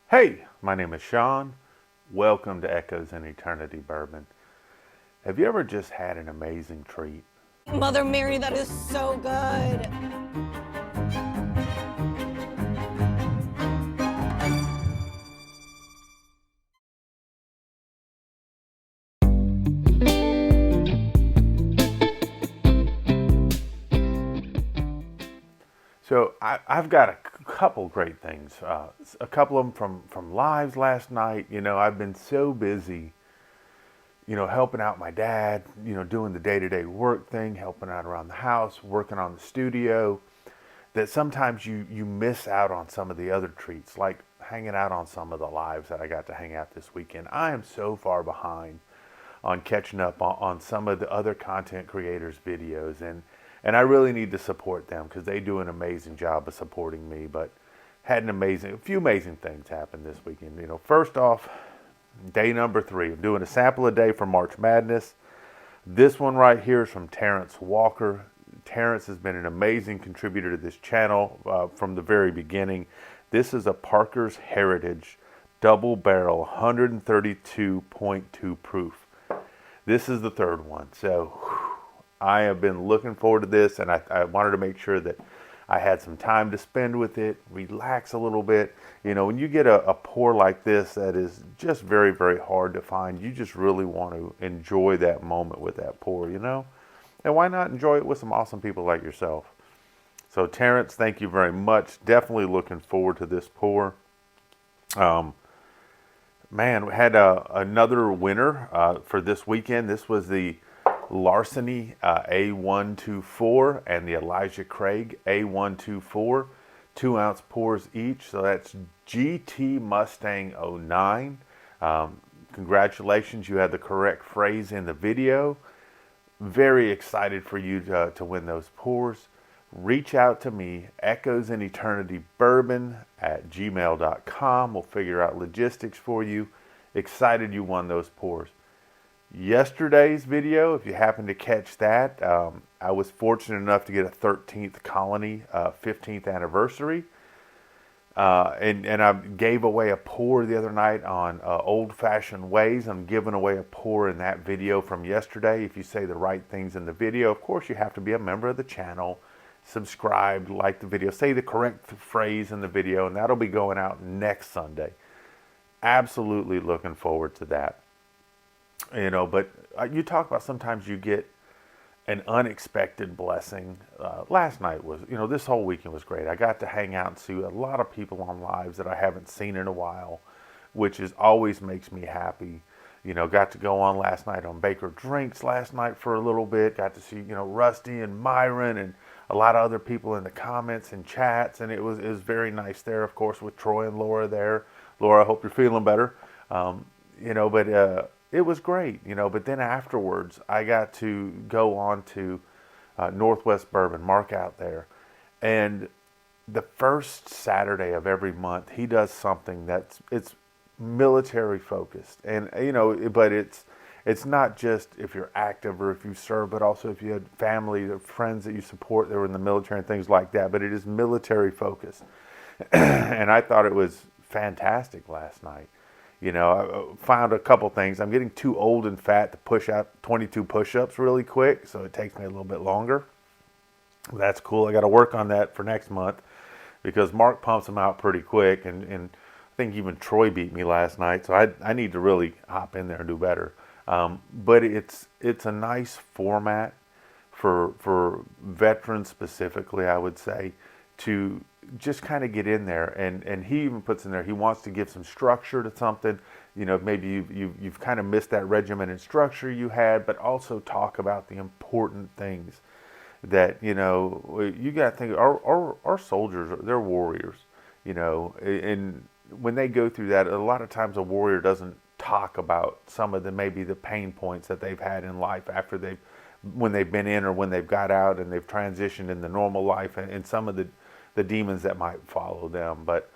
Hey, my name is Sean. Welcome to Echoes in Eternity Bourbon. Have you ever just had an amazing treat? Mother Mary, that is so good. So I've got a couple great things. A couple of them from lives last night. I've been so busy, helping out my dad, doing the day-to-day work thing, helping out around the house, working on the studio, that sometimes you miss out on some of the other treats, like hanging out on some of the lives that I got to hang out this weekend. I am so far behind on catching up on some of the other content creators' videos, and I really need to support them because they do an amazing job of supporting me. But had a few amazing things happen this weekend. First off, day number 3. I'm doing a sample a day for March Madness. This one right here is from Terrence Walker. Terrence has been an amazing contributor to this channel from the very beginning. This is a Parker's Heritage Double Barrel 132.2 proof. This is the third one. So I have been looking forward to this, and I wanted to make sure that I had some time to spend with it, relax a little bit. When you get a pour like this that is just very, very hard to find, you just really want to enjoy that moment with that pour. And why not enjoy it with some awesome people like yourself? So Terrence, thank you very much. Definitely looking forward to this pour. Man, we had another winner for this weekend. This was the Larceny A124 and the Elijah Craig A124, 2-ounce pours each. So that's GT Mustang '09. Congratulations, you had the correct phrase in the video. Very excited for you to win those pours. Reach out to me, echoesineternitybourbon@gmail.com. We'll figure out logistics for you. Excited you won those pours. Yesterday's video, if you happen to catch that, I was fortunate enough to get a 13th Colony 15th anniversary. And I gave away a pour the other night on old-fashioned ways. I'm giving away a pour in that video from yesterday. If you say the right things in the video, of course you have to be a member of the channel, subscribe, like the video, say the correct phrase in the video, and that'll be going out next Sunday. Absolutely looking forward to that. But you talk about sometimes you get an unexpected blessing. Last night was, this whole weekend was great. I got to hang out and see a lot of people on lives that I haven't seen in a while, which always makes me happy. Got to go on last night on Baker Drinks last night for a little bit. Got to see, Rusty and Myron and a lot of other people in the comments and chats, and it was very nice there, of course, with Troy and Laura there. Laura, I hope you're feeling better. But it was great, but then afterwards I got to go on to Northwest Bourbon, Mark out there, and the first Saturday of every month he does something it's military focused, and but it's not just if you're active or if you serve, but also if you had family or friends that you support that were in the military and things like that, but it is military focused. And I thought it was fantastic last night. I found a couple things. I'm getting too old and fat to push out 22 push-ups really quick, so it takes me a little bit longer. That's cool. I got to work on that for next month because Mark pumps them out pretty quick, and I think even Troy beat me last night, so I need to really hop in there and do better. But it's a nice format for veterans specifically, I would say, to just kind of get in there, and he even puts in there he wants to give some structure to something. Maybe you've kind of missed that regimen and structure you had, but also talk about the important things that you got to think. Our soldiers, they're warriors, and when they go through that, a lot of times a warrior doesn't talk about some of maybe the pain points that they've had in life after when they've been in or when they've got out and they've transitioned into normal life, and some of the demons that might follow them. But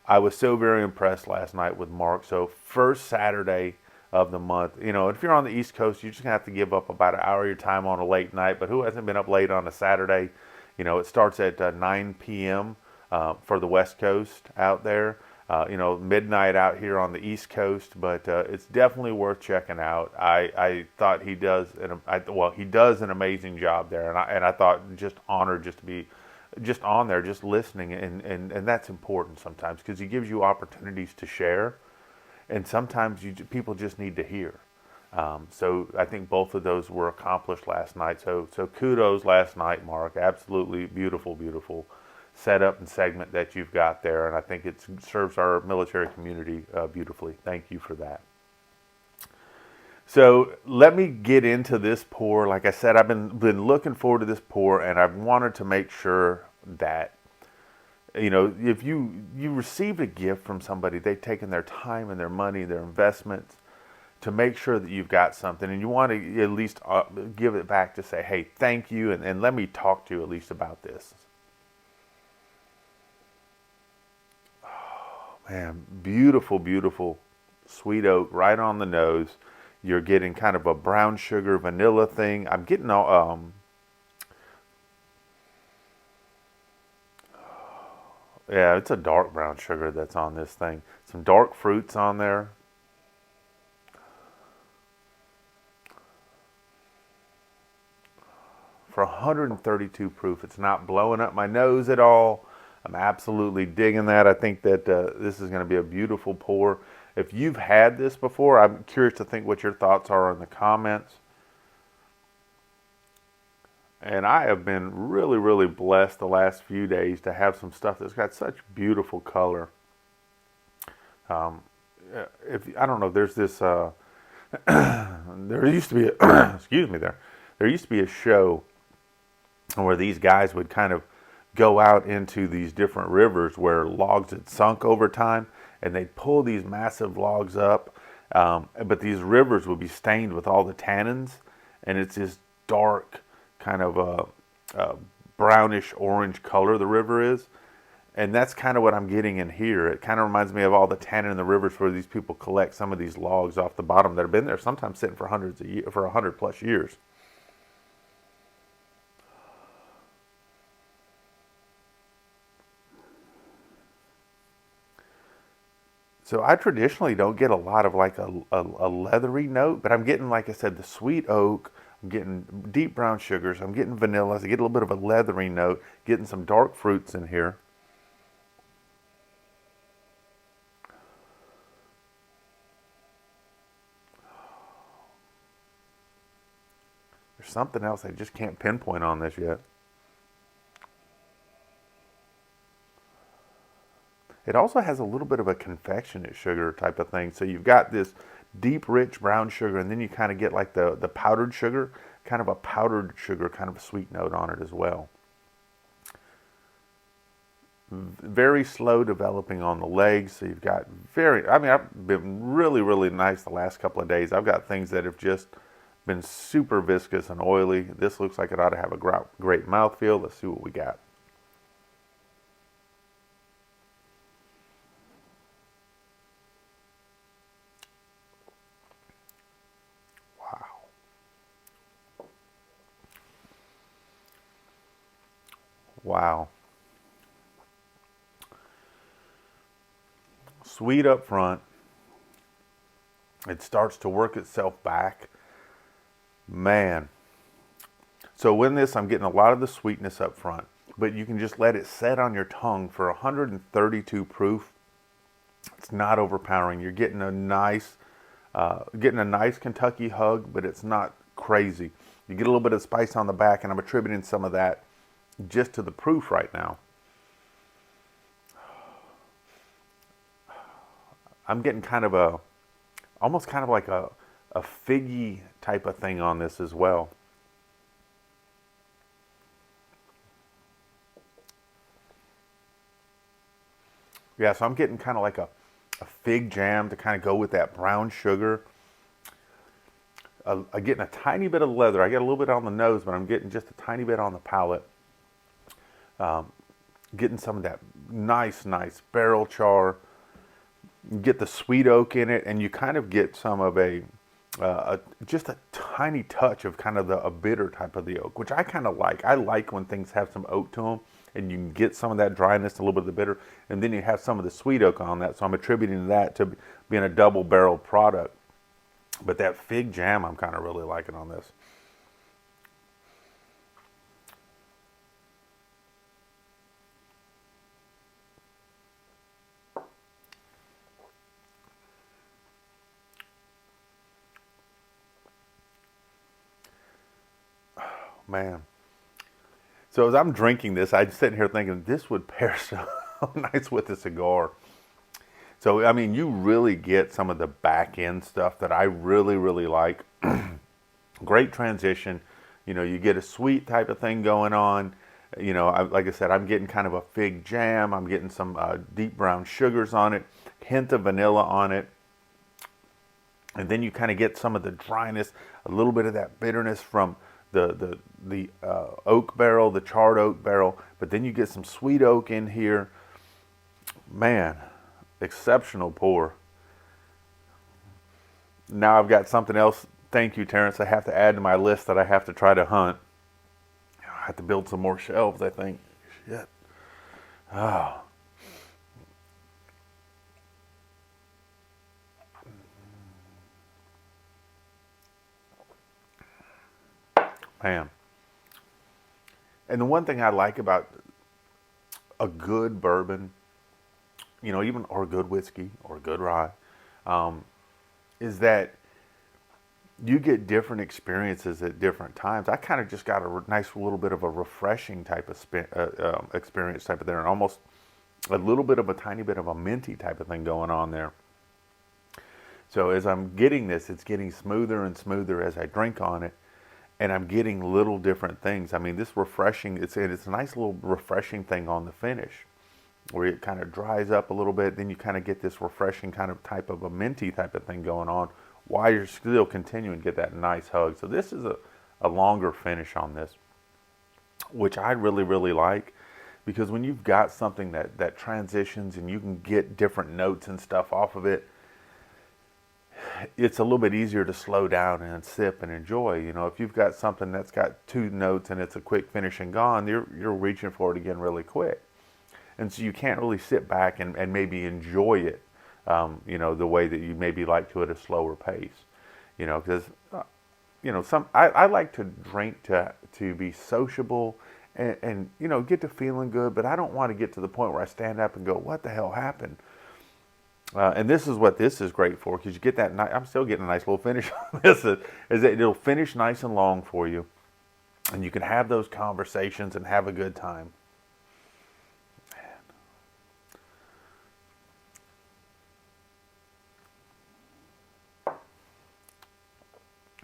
I was so very impressed last night with Mark. So first Saturday of the month, if you're on the East Coast, you're just gonna have to give up about an hour of your time on a late night. But who hasn't been up late on a Saturday? It starts at 9 p.m. For the West Coast out there. midnight out here on the East Coast, but it's definitely worth checking out. I thought he does he does an amazing job there, and I thought just honored just to be just on there, just listening, and that's important sometimes because he gives you opportunities to share, and sometimes people just need to hear. So I think both of those were accomplished last night. So kudos last night, Mark. Absolutely beautiful, beautiful setup and segment that you've got there, and I think it serves our military community beautifully. Thank you for that. So let me get into this pour. Like I said, I've been looking forward to this pour, and I've wanted to make sure that if you received a gift from somebody, they've taken their time and their money, their investments to make sure that you've got something, and you want to at least give it back to say, hey, thank you, and let me talk to you at least about this. Man, beautiful, beautiful sweet oak right on the nose. You're getting kind of a brown sugar vanilla thing. I'm getting all, yeah, it's a dark brown sugar that's on this thing. Some dark fruits on there. For 132 proof, it's not blowing up my nose at all. I'm absolutely digging that. I think that this is going to be a beautiful pour. If you've had this before, I'm curious to think what your thoughts are in the comments. And I have been really, really blessed the last few days to have some stuff that's got such beautiful color. I don't know, there's this, there used to be, excuse me there used to be a show where these guys would kind of go out into these different rivers where logs had sunk over time, and they'd pull these massive logs up, but these rivers would be stained with all the tannins, and it's this dark kind of a brownish orange color the river is, and that's kind of what I'm getting in here. It kind of reminds me of all the tannin in the rivers where these people collect some of these logs off the bottom that have been there sometimes sitting for hundreds of years, for 100+ years. So I traditionally don't get a lot of like a leathery note, but I'm getting, like I said, the sweet oak, I'm getting deep brown sugars, I'm getting vanilla, so I get a little bit of a leathery note, getting some dark fruits in here. There's something else I just can't pinpoint on this yet. It also has a little bit of a confectionate sugar type of thing. So you've got this deep, rich brown sugar, and then you kind of get like the powdered sugar, kind of a powdered sugar, kind of a sweet note on it as well. Very slow developing on the legs. So you've got I've been really, really nice the last couple of days. I've got things that have just been super viscous and oily. This looks like it ought to have a great mouthfeel. Let's see what we got. Wow. Sweet up front. It starts to work itself back. Man. So with this, I'm getting a lot of the sweetness up front, but you can just let it set on your tongue for 132 proof. It's not overpowering. You're getting a nice Kentucky hug, but it's not crazy. You get a little bit of spice on the back, and I'm attributing some of that just to the proof right now. I'm getting almost kind of like a figgy type of thing on this as well. Yeah, so I'm getting kind of like a fig jam to kind of go with that brown sugar. I'm getting a tiny bit of leather. I get a little bit on the nose, but I'm getting just a tiny bit on the palate. Getting some of that nice barrel char. You get the sweet oak in it, and you kind of get some of just a tiny touch of kind of a bitter type of the oak, which I kind of like. I like when things have some oak to them, and you can get some of that dryness, a little bit of the bitter, and then you have some of the sweet oak on that. So I'm attributing that to being a double barrel product. But that fig jam, I'm kind of really liking on this. Man. So as I'm drinking this, I'm sitting here thinking this would pair so nice with a cigar. So, I mean, you really get some of the back end stuff that I really, really like. Great transition. You know, you get a sweet type of thing going on. You know, like I said, I'm getting kind of a fig jam. I'm getting some deep brown sugars on it, hint of vanilla on it. And then you kind of get some of the dryness, a little bit of that bitterness from the oak barrel, the charred oak barrel, but then you get some sweet oak in here. Man, exceptional pour. Now I've got something else. Thank you, Terrence. I have to add to my list that I have to try to hunt. I have to build some more shelves, I think. Shit. Oh. Man. And the one thing I like about a good bourbon, you know, even or good whiskey or good rye, is that you get different experiences at different times. I kind of just got a nice little bit of a refreshing type of experience type of there, and almost a little bit of a tiny bit of a minty type of thing going on there. So as I'm getting this, it's getting smoother and smoother as I drink on it. And I'm getting little different things. I mean, this refreshing, it's a nice little refreshing thing on the finish where it kind of dries up a little bit. Then you kind of get this refreshing kind of type of a minty type of thing going on while you're still continuing to get that nice hug. So this is a longer finish on this, which I really, really like, because when you've got something that transitions and you can get different notes and stuff off of it, it's a little bit easier to slow down and sip and enjoy. You know, if you've got something that's got two notes and it's a quick finish and gone, you're reaching for it again really quick. And so you can't really sit back and maybe enjoy it, you know, the way that you maybe like to at a slower pace. You know, because, you know, I like to drink to be sociable and, you know, get to feeling good, but I don't want to get to the point where I stand up and go, what the hell happened? And this is what this is great for, because you get that. I'm still getting a nice little finish on this. Is that it'll finish nice and long for you, and you can have those conversations and have a good time.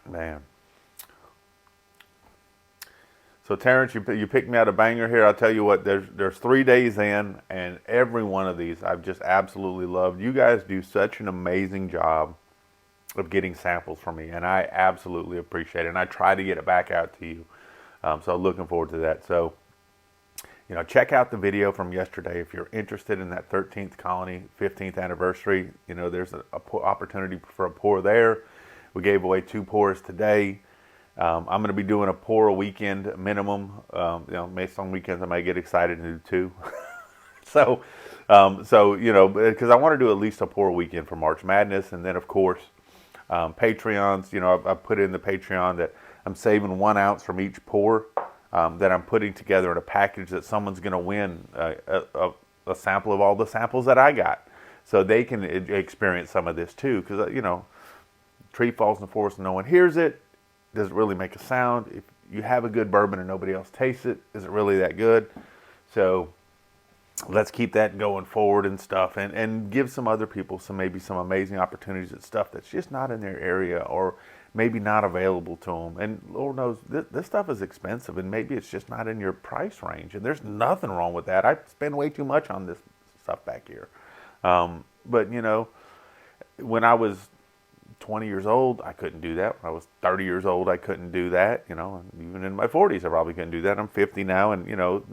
Man. So Terrence, you picked me out a banger here. I'll tell you what, there's 3 days in, and every one of these I've just absolutely loved. You guys do such an amazing job of getting samples from me, and I absolutely appreciate it. And I try to get it back out to you. So looking forward to that. So, you know, check out the video from yesterday if you're interested in that 13th Colony 15th anniversary. You know, there's an opportunity for a pour there. We gave away 2 pours today. I'm going to be doing a pour a weekend minimum. You know, maybe some weekends I might get excited and do 2. So you know, because I want to do at least a pour weekend for March Madness, and then of course Patreons. You know, I put in the Patreon that I'm saving 1 ounce from each pour that I'm putting together in a package that someone's going to win a sample of all the samples that I got, so they can experience some of this too. Because you know, tree falls in the forest and no one hears it. Does it really make a sound? If you have a good bourbon and nobody else tastes it, is it really that good? So let's keep that going forward and stuff, and give some other people maybe some amazing opportunities at stuff that's just not in their area or maybe not available to them. And Lord knows this stuff is expensive, and maybe it's just not in your price range. And there's nothing wrong with that. I spend way too much on this stuff back here. But you know, when I was 20 years old, I couldn't do that. When I was 30 years old, I couldn't do that. You know, even in my 40s, I probably couldn't do that. I'm 50 now, and you know,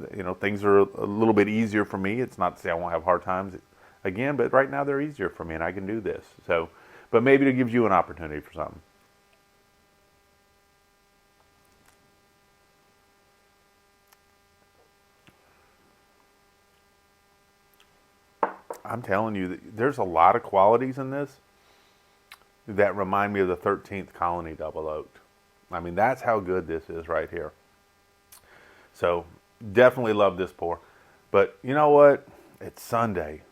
things are a little bit easier for me. It's not to say I won't have hard times again, but right now they're easier for me, and I can do this. So, but maybe it gives you an opportunity for something. I'm telling you, there's a lot of qualities in this that remind me of the 13th Colony Double Oaked. I mean, that's how good this is right here. So definitely love this pour. But you know what? It's Sunday.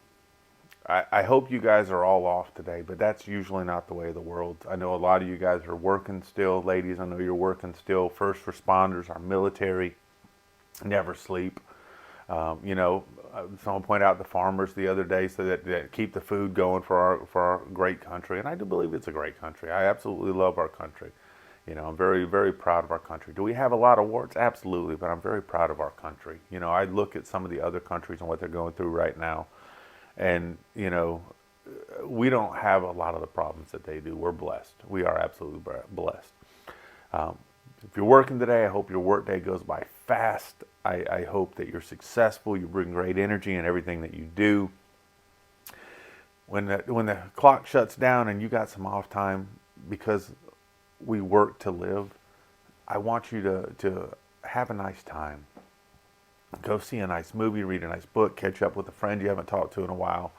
I hope you guys are all off today, but that's usually not the way of the world. I know a lot of you guys are working still. Ladies, I know you're working still. First responders, our military, never sleep. Someone pointed out the farmers the other day, so that keep the food going for our great country. And I do believe it's a great country. I absolutely love our country. I'm very, very proud of our country. Do we have a lot of warts? Absolutely, but I'm very proud of our country. I look at some of the other countries and what they're going through right now, and, we don't have a lot of the problems that they do. We're blessed. We are absolutely blessed. If you're working today, I hope your work day goes by fast. I hope that you're successful. You bring great energy in everything that you do. When the clock shuts down and you got some off time, because we work to live, I want you to have a nice time. Go see a nice movie, read a nice book, catch up with a friend you haven't talked to in a while,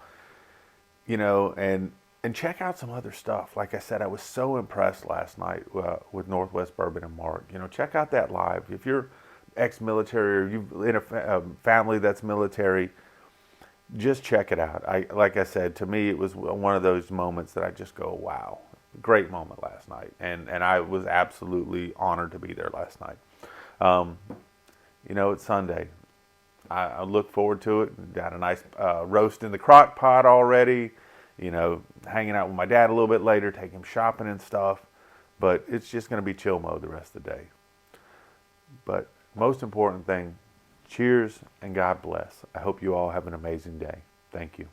and check out some other stuff. Like I said, I was so impressed last night with Northwest Bourbon and Mark. Check out that live. If you're ex-military or you're in a family that's military, just check it out. Like I said, to me, it was one of those moments that I just go, wow. Great moment last night, and I was absolutely honored to be there last night. It's Sunday. I look forward to it. Got a nice roast in the crock pot already. Hanging out with my dad a little bit later, take him shopping and stuff. But it's just going to be chill mode the rest of the day. But most important thing, cheers and God bless. I hope you all have an amazing day. Thank you.